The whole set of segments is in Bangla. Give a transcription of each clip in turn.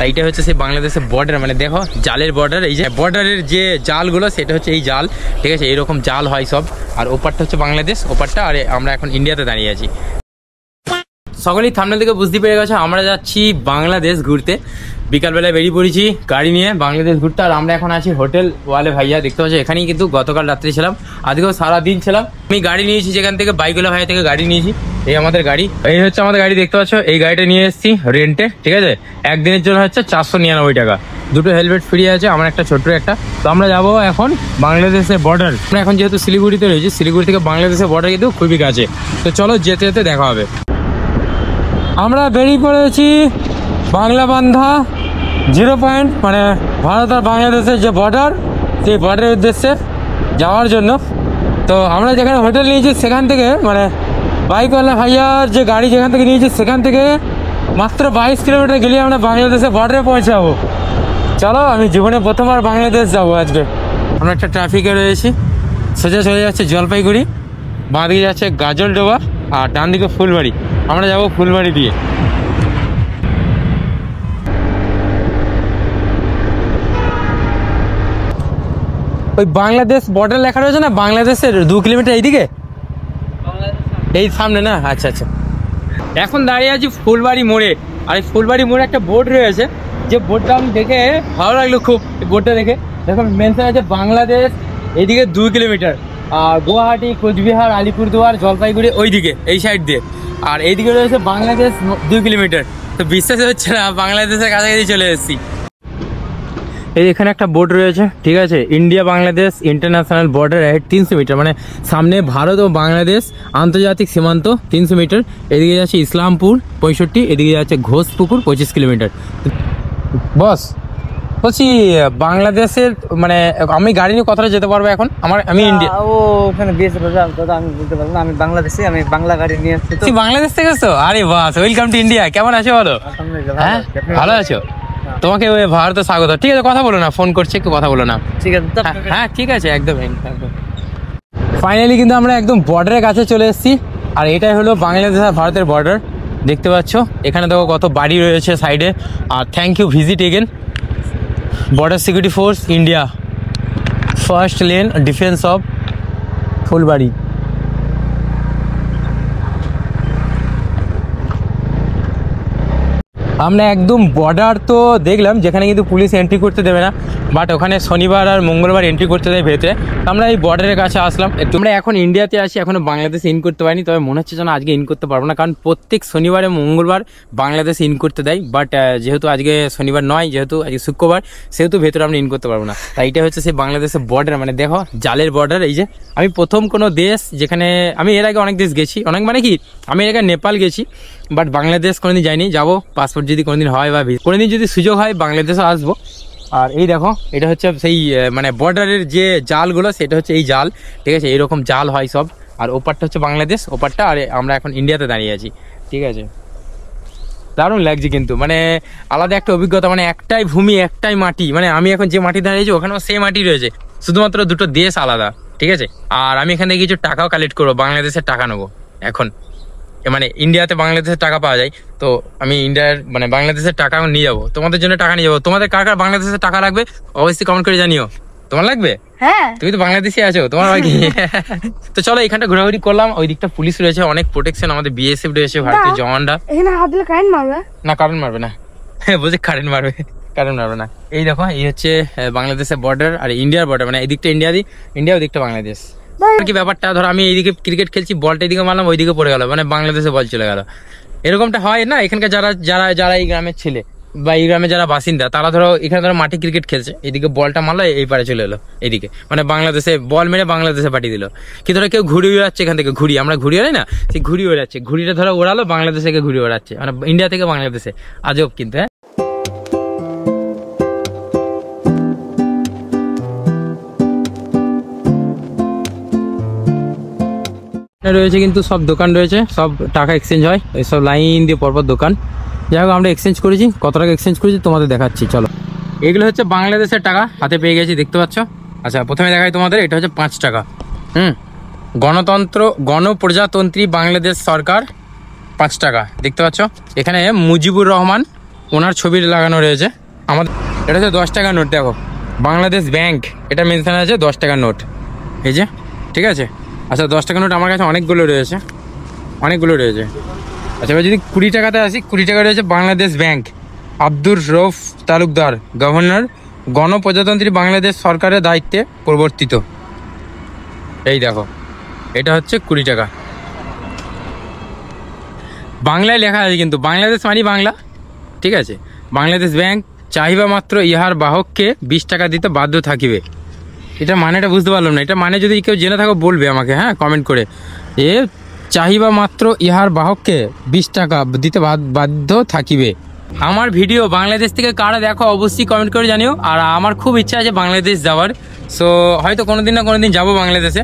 এইটা হচ্ছে সেই বাংলাদেশের বর্ডার, মানে দেখো জালের বর্ডার, এই যে বর্ডারের যে জালগুলো সেটা হচ্ছে এই জাল, ঠিক আছে, এইরকম জাল হয় সব। আর ওপারটা হচ্ছে বাংলাদেশ, ওপারটা, আর আমরা এখন ইন্ডিয়াতে দাঁড়িয়ে আছি। সকলেই থাম্বনেল থেকে বুঝতে পেরে গেছে আমরা যাচ্ছি বাংলাদেশ ঘুরতে। বিকালবেলায় বেরিয়ে পড়েছি গাড়ি নিয়ে বাংলাদেশ ঘুরতে। আর আমরা এখন আছি হোটেল ওয়ালে ভাইয়া, দেখতে পাচ্ছি এখানেই কিন্তু গতকাল রাত্রে ছিলাম, আজকেও সারাদিন ছিলাম। আমি গাড়ি নিয়েছি যেখান থেকে বাইকওয়ালা ভাইয়া থেকে গাড়ি নিয়েছি, এই আমাদের গাড়ি, এই হচ্ছে আমাদের গাড়ি, দেখতে পাচ্ছ। এই গাড়িটা নিয়ে এসেছি রেন্টে, ঠিক আছে, একদিনের জন্য হচ্ছে 499 টাকা, দুটো হেলমেট ফ্রি আছে, আমার একটা ছোট্ট একটা। তো আমরা যাবো এখন বাংলাদেশের বর্ডার। আমরা এখন যেহেতু শিলিগুড়িতে রয়েছি, শিলিগুড়ি থেকে বাংলাদেশের বর্ডার কিন্তু খুবই কাছে। তো চলো যেতে যেতে দেখা হবে। আমরা বেরিয়ে পড়েছি বাংলাবান্ধা 0 পয়েন্ট, মানে ভারত আর বাংলাদেশের যে বর্ডার, সেই বর্ডারের উদ্দেশ্যে যাওয়ার জন্য। তো আমরা যেখানে হোটেল নিয়েছি সেখান থেকে, মানে বাইকওয়ালা ভাইয়ার যে গাড়ি যেখান থেকে নিয়েছি সেখান থেকে মাত্র 22 কিলোমিটার গেলে আমরা বাংলাদেশের বর্ডারে পৌঁছাবো। চলো, আমি জীবনে প্রথমবার বাংলাদেশ যাবো আজকে। আমরা একটা ট্রাফিকে রয়েছি, সোজা চলে যাচ্ছে জলপাইগুড়ি, বাঁ দিকে যাচ্ছে গাজলডোবা, আর ডান দিকে ফুলবাড়ি। আমরা যাবো ফুলবাড়ি দিয়ে। ওই বাংলাদেশ বর্ডার লেখা রয়েছে না, বাংলাদেশের 2 কিলোমিটার এইদিকে, এই সামনে না? আচ্ছা আচ্ছা। এখন দাঁড়িয়ে আছি ফুলবাড়ি মোড়ে, আর এই ফুলবাড়ি মোড়ে একটা বোর্ড রয়েছে, যে বোর্ডটা আমি দেখে ভালো লাগলো খুব। এই বোর্ডটা দেখে দেখুন মেনশন আছে বাংলাদেশ এইদিকে 2 কিলোমিটার, আর গুয়াহাটি, কোচবিহার, আলিপুরদুয়ার, জলপাইগুড়ি ওইদিকে এই সাইড দিয়ে, আর এইদিকে রয়েছে বাংলাদেশ 2 কিলোমিটার। তো বিশ্বাস হচ্ছে না, বাংলাদেশের কাছাকাছি চলে এসেছি। এই এখানে একটা বোর্ড রয়েছে, ঠিক আছে, ইন্ডিয়া বাংলাদেশ ইন্টারন্যাশনাল বর্ডার এট 300 মিটার, মানে সামনে ভারত ও বাংলাদেশ আন্তর্জাতিক সীমান্ত 300 মিটার। এদিকে যাচ্ছে ইসলামপুর 65, এদিকে যাচ্ছে ঘোষপুকুর 25 কিলোমিটার। বস বলছি বাংলাদেশের, মানে আমি গাড়ি নিয়ে কতটা যেতে পারবো এখন? আমি ইন্ডিয়া, ওখানে দিয়েছে দাদা, আমি বলতে পারবো না, আমি বাংলাদেশে, আমি বাংলা গাড়ি নিয়ে আসছি। তো বাংলাদেশ থেকে এসছো? আরে বাস, ওয়েলকাম টু ইন্ডিয়া। কেমন আছো? বলো। হ্যাঁ ভালো আছো? তোমাকে ওই ভারতে স্বাগত। ঠিক আছে, কথা বলো না, ফোন করছে, একটু কথা বলো না। ঠিক আছে, হ্যাঁ ঠিক আছে, একদম। ফাইনালি কিন্তু আমরা একদম বর্ডারের কাছে চলে এসেছি, আর এটাই হলো বাংলাদেশ আর ভারতের বর্ডার। দেখতে পাচ্ছ এখানে দেখো কত বাড়ি রয়েছে সাইডে। আর thank you visit again border security force India, first line defence of Phulbari. আমরা একদম বর্ডার তো দেখলাম, যেখানে কিন্তু পুলিশ এন্ট্রি করতে দেবে না, বাট ওখানে শনিবার আর মঙ্গলবার এন্ট্রি করতে দেয় ভেতরে। আমরা এই বর্ডারের কাছে আসলাম। আমরা এখন ইন্ডিয়াতে আসি, এখনো বাংলাদেশে ইন করতে পারিনি, তবে মনে হচ্ছে যেন আজকে ইন করতে পারবো না, কারণ প্রত্যেক শনিবারে মঙ্গলবার বাংলাদেশে ইন করতে দেয়, বাট যেহেতু আজকে শনিবার নয়, যেহেতু আজকে শুক্রবার, সেহেতু ভেতরে আমরা ইন করতে পারবো না। তাই এটা হচ্ছে সেই বাংলাদেশের বর্ডার, মানে দেখো জালের বর্ডার। এই যে আমি প্রথম কোনো দেশ যেখানে, আমি এর আগে অনেক দেশ গেছি, অনেক মানে কি, আমি এর আগে নেপাল গেছি, বাট বাংলাদেশ কোনোদিন যাইনি। যাবো, পাসপোর্ট যদি কোনোদিন হয় বা কোনোদিন যদি সুযোগ হয় বাংলাদেশে আসবো। আর এই দেখো এটা হচ্ছে সেই মানে বর্ডারের যে জালগুলো, সেটা হচ্ছে এই জাল, ঠিক আছে, এইরকম জাল হয় সব। আর ওপারটা হচ্ছে বাংলাদেশ, ওপারটা, আর আমরা এখন ইন্ডিয়াতে দাঁড়িয়ে আছি, ঠিক আছে। দারুণ লাগছে কিন্তু, মানে আলাদা একটা অভিজ্ঞতা, মানে একটাই ভূমি একটাই মাটি, মানে আমি এখন যে মাটি দাঁড়িয়েছি ওখানেও সেই মাটি রয়েছে, শুধুমাত্র দুটো দেশ আলাদা, ঠিক আছে। আর আমি এখান থেকে কিছু টাকাও কালেক্ট করবো, বাংলাদেশের টাকা নেবো এখন, মানে ইন্ডিয়াতে বাংলাদেশের টাকা পাওয়া যায়, তো আমি ইন্ডিয়ার মানে বাংলাদেশের টাকা নিয়ে যাবো, তোমাদের জন্য টাকা নিয়ে যাবো। তোমাদের কার কার বাংলাদেশের টাকা লাগবে অবশ্যই কমেন্ট করে জানিও। তোমার লাগবে? হ্যাঁ, তুমি তো বাংলাদেশে আছো, তোমার বাকি। তো চলো, এখানটা ঘোরাঘুরি করলাম, ওই দিকটা পুলিশ রয়েছে, অনেক প্রোটেকশন, আমাদের বিএসএফ রয়েছে, ভারতীয় জওয়ানরা। এখানে হাত দিলে কারেন্ট মারবে না? কারেন্ট মারবে না, বলছে কারেন্ট মারবে, কারেন্ট মারবে না। এই দেখো, এই হচ্ছে বাংলাদেশের বর্ডার আর ইন্ডিয়ার বর্ডার, মানে এই দিকটা ইন্ডিয়া, ওই দিকটা বাংলাদেশ। কি ব্যাপারটা, ধরো আমি এইদিকে ক্রিকেট খেলছি, বলটা এদিকে মারলাম, ওইদিকে পড়ে গেল, মানে বাংলাদেশে বল চলে গেল, এরকমটা হয় না। এখানকার যারা যারা যারা এই গ্রামের ছেলে বা এই গ্রামে যারা বাসিন্দা, তারা ধরো এখানে ধরো মাঠে ক্রিকেট খেলছে, এদিকে বলটা মারলো, এই পারে চলে এলো এদিকে, মানে বাংলাদেশে বল মেরে বাংলাদেশে পাঠিয়ে দিল। কি ধরো কেউ ঘুড়ি উড়াচ্ছে, এখান থেকে ঘুড়ি, আমরা ঘুড়ি ওড়াই না, সেই ঘুড়ি ওড়াচ্ছে, ঘুড়িটা ধরো ওড়ালো, বাংলাদেশ থেকে ঘুড়ি ওড়াচ্ছে, মানে ইন্ডিয়া থেকে বাংলাদেশে। আজব কিন্তু। হ্যাঁ, রয়েছে কিন্তু সব দোকান রয়েছে, সব টাকা এক্সচেঞ্জ হয়, এইসব লাইন দিয়ে পরপর দোকান। যাই হোক, আমরা এক্সচেঞ্জ করেছি, কত টাকা এক্সচেঞ্জ করেছি তোমাদের দেখাচ্ছি, চলো। এগুলো হচ্ছে বাংলাদেশের টাকা, হাতে পেয়ে গেছি, দেখতে পাচ্ছ। আচ্ছা, প্রথমে দেখাই তোমাদের, এটা হচ্ছে 5 টাকা। গণপ্রজাতন্ত্রী বাংলাদেশ সরকার 5 টাকা, দেখতে পাচ্ছ। এখানে মুজিবুর রহমান ওনার ছবি লাগানো রয়েছে। আমাদের এটা হচ্ছে 10 টাকার নোট, দেখো বাংলাদেশ ব্যাংক এটা মেনশন আছে 10 টাকার নোট, এই যে ঠিক আছে। আচ্ছা 10 টাকার নোট আমার কাছে অনেকগুলো রয়েছে। আচ্ছা এবার যদি 20 টাকাতে আসি, 20 টাকা রয়েছে বাংলাদেশ ব্যাংক, আব্দুর রউফ তালুকদার, গভর্নর, গণপ্রজাতন্ত্রী বাংলাদেশ সরকারের দায়িত্বে প্রবর্তিত। এই দেখো এটা হচ্ছে 20 টাকা, বাংলায় লেখা আছে কিন্তু বাংলাদেশ মানে বাংলা, ঠিক আছে। বাংলাদেশ ব্যাংক চাহিবা মাত্র ইহার বাহককে 20 টাকা দিতে বাধ্য থাকিবে। এটা মানেটা বুঝতে পারলাম না, এটা মানে যদি কেউ জেনে থাকো বলবে আমাকে, হ্যাঁ কমেন্ট করে। এ চাহিবা মাত্র ইহার বাহককে 20 টাকা দিতে বাধ্য থাকিবে। আমার ভিডিও বাংলাদেশ থেকে কারা দেখো অবশ্যই কমেন্ট করে জানিও। আর আমার খুব ইচ্ছা আছে বাংলাদেশ যাওয়ার, সো হয়তো কোনোদিন না কোনোদিন যাবো বাংলাদেশে।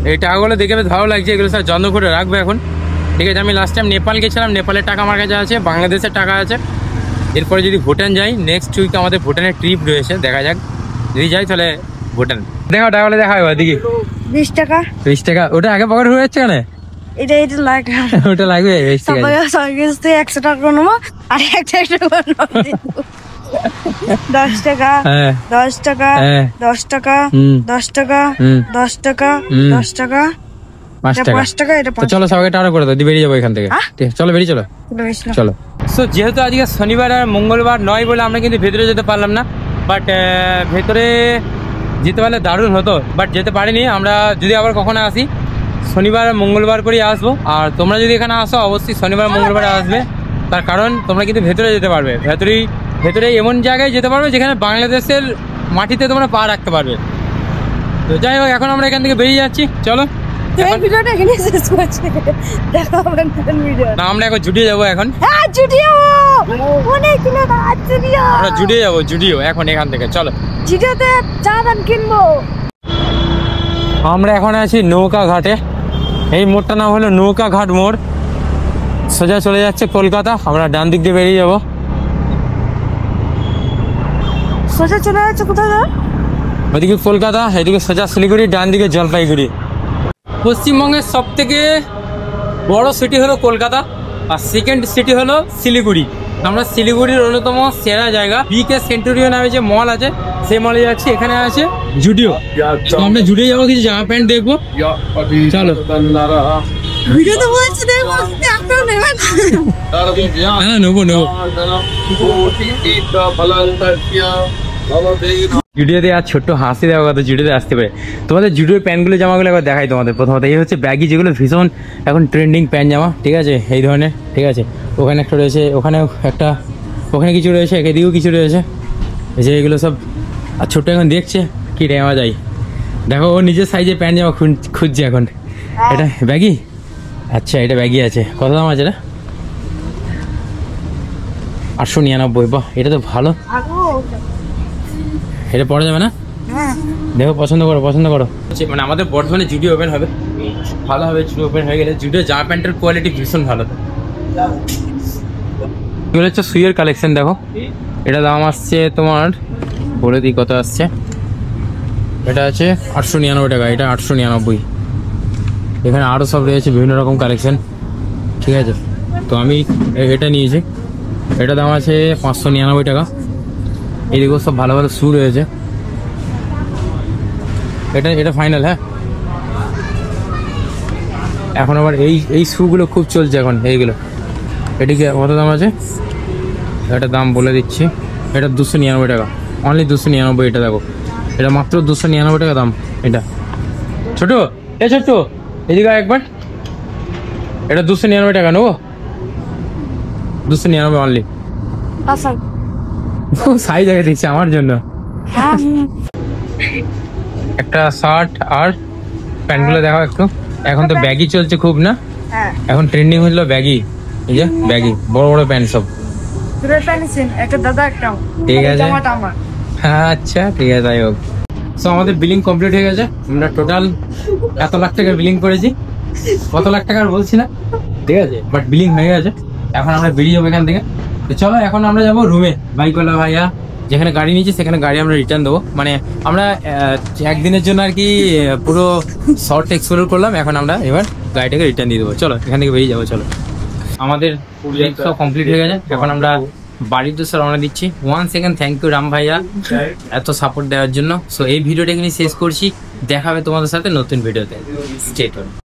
এই টাকাগুলো দেখে বেশ ভালো লাগছে, এগুলো সব যত্ন করে রাখবো এখন, ঠিক আছে। আমি লাস্ট টাইম নেপাল গেছিলাম, নেপালের টাকা আমার কাছে আছে, বাংলাদেশের টাকা আছে। এরপরে যদি ভুটান যাই, নেক্সট উইকে আমাদের ভুটানের ট্রিপ রয়েছে, দেখা যাক যদি যাই তাহলে ভুটান। দেখো টাকাগুলো দেখা হবে দিকে 20 টাকা। 20 টাকা ওটা আগে পকেট হয়ে যাচ্ছে কেন? এটা লাগে ওটা লাগবে 20 টাকা। সবাই 100 টাকা নেবো আর 1 টাকা 10 টাকা, 10 টাকা, 10 টাকা, 10 টাকা, 10 টাকা, 10 টাকা, 5 টাকা। এটা চলো সবাইকে টাকা করে দাও, বেরিয়ে যাবো এখান থেকে। চলো বেরিয়ে চলো চলো। সো যেহেতু আজকে শনিবার আর মঙ্গলবার নয় বলে আমরা কিন্তু ভেতরে যেতে পারলাম না, বাট ভেতরে যেতে পারলে দারুণ হতো, বাট যেতে পারিনি। আমরা যদি আবার কখনো আসি শনিবার মঙ্গলবার করেই আসবো। আর তোমরা যদি এখানে আসো অবশ্যই শনিবার মঙ্গলবারে আসবে, তার কারণ তোমরা কিন্তু ভেতরে যেতে পারবে। ভেতরে এমন জায়গায় যেতে পারবে যেখানে বাংলাদেশের মাটিতে তোমরা পা রাখতে পারবে। তো যাই হোক এখন আমরা এখান থেকে বেরিয়ে যাচ্ছি, চলো। না আমরা এখন জুডিও যাবো, এখন আমরা জুডিও যাবো, জুডিও এখন এখান থেকে চলো। আমরা এখন আছি নৌকা ঘাটে, এই মোড়টার নাম হলো নৌকা ঘাট মোড়। সোজা চলে যাচ্ছে কলকাতা, আমরা ডান দিক দিয়ে বেরিয়ে যাবো। সোজা চলে যাচ্ছে কোথায়? ওইদিকে কলকাতা, এদিকে সোজা শিলিগুড়ি, ডান দিকে জলপাইগুড়ি। পশ্চিমবঙ্গের সব থেকে বড় সিটি হলো কলকাতা, আর সেকেন্ড সিটি হলো শিলিগুড়ি। আমরা শিলিগুড়ির অন্যতম সেরা জায়গা বিকে সেন্টুরিও নামে যে মল আছে, সেই মলে যাচ্ছি। এখানে আছে জুডিও, আমরা জুডিও যাবো, কিছু জামা প্যান্ট দেখবো, চলো। জুডিওতে আর ছোট্ট হাসি দেওয়া কথা, জুডিওতে আসতে পারে। তোমাদের জুডিওর প্যান্টগুলো জামাগুলো একবার দেখাই তোমাদের। প্রথমত এই হচ্ছে ব্যাগি, যেগুলো ভীষণ এখন ট্রেন্ডিং প্যান্ট জামা, ঠিক আছে, এই ধরনের, ঠিক আছে। ওখানে একটা রয়েছে, ওখানেও একটা, ওখানে কিছু রয়েছে, এদিকেও কিছু রয়েছে, এই যে এগুলো সব। আর ছোট্ট এখন দেখছে কি নেওয়া যায়, দেখো ও নিজের সাইজে প্যান্ট জামা খুঁজছে এখন। এটা ব্যাগি, আচ্ছা এটা ব্যাগি আছে, কত দাম আছে এটা? 899। বাহ এটা তো ভালো, এটা পড়া যাবে না? দেখো পছন্দ করো মানে আমাদের বর্ধমানে জুডিও ওপেন হবে, ভালো হবে জুডিও ওপেন হয়ে গেলে। জুডিও জামা প্যান্টের কোয়ালিটি ভীষণ ভালো। এগুলো হচ্ছে সুইয়ের কালেকশন, দেখো এটা দাম আসছে তোমার, বলে দিই কত আসছে। এটা আছে 899 টাকা, এটা 899। এখানে আরও সব রয়েছে বিভিন্ন রকম কালেকশন, ঠিক আছে। তো আমি এটা নিয়েছি, এটা দাম আছে 599 টাকা। এইদিকেও সব ভালো ভালো শু রয়েছে, এটা ফাইনাল। হ্যাঁ এখন আবার এই শুগুলো খুব চলছে এখন, এইগুলো। এটিকে কত দাম আছে? এটা দাম বলে দিচ্ছি, এটা 299 টাকা, অনলি 299। এটা দেখো, এটা মাত্র 299 টাকা দাম। এটা ছোট, ছোট্ট এদিকে একবার, এটা 299 টাকা নেবো, 299 অনলি। সাইজ আগে দিচ্ছে আমার জন্য। একটা শার্ট আর প্যান্টগুলো দেখো একটু, এখন তো ব্যাগি চলছে খুব না, এখন ট্রেন্ডিং হলো ব্যাগি। এই যে ব্যাগি বড় বড় প্যান্ট সব, ঠিক আছে। আচ্ছা ঠিক আছে, তাই হোক। সো আমাদের বিলিং কমপ্লিট হয়ে গেছে, আমরা টোটাল এত লাখ টাকা বিলিং করেছি, কত লাখ টাকার বলছি না, ঠিক আছে, বাট বিলিং হয়ে গেছে। এখন আমরা বেরিয়ে যাবো এখান থেকে। তো চলো এখন আমরা যাবো রুমে। বাইকওয়ালা ভাইয়া যেখানে গাড়ি নিয়েছি সেখানে গাড়ি আমরা রিটার্ন দেবো, মানে আমরা একদিনের জন্য আর কি পুরো শর্ট এক্সপ্লোর করলাম। এখন আমরা এবার গাড়িটাকে রিটার্ন দিয়ে দেবো, চলো এখান থেকে বেরিয়ে যাবো। চলো আমাদের সব কমপ্লিট হয়ে গেছে, এখন আমরা বাড়ির উদ্দেশ্যে রওনা দিচ্ছি। 1 সেকেন্ড থ্যাংক ইউ রাম ভাইয়া এত সাপোর্ট দেওয়ার জন্য। সো এই ভিডিওটা এখানে শেষ করছি, দেখা হবে তোমাদের সাথে নতুন ভিডিওতে। Stay tuned.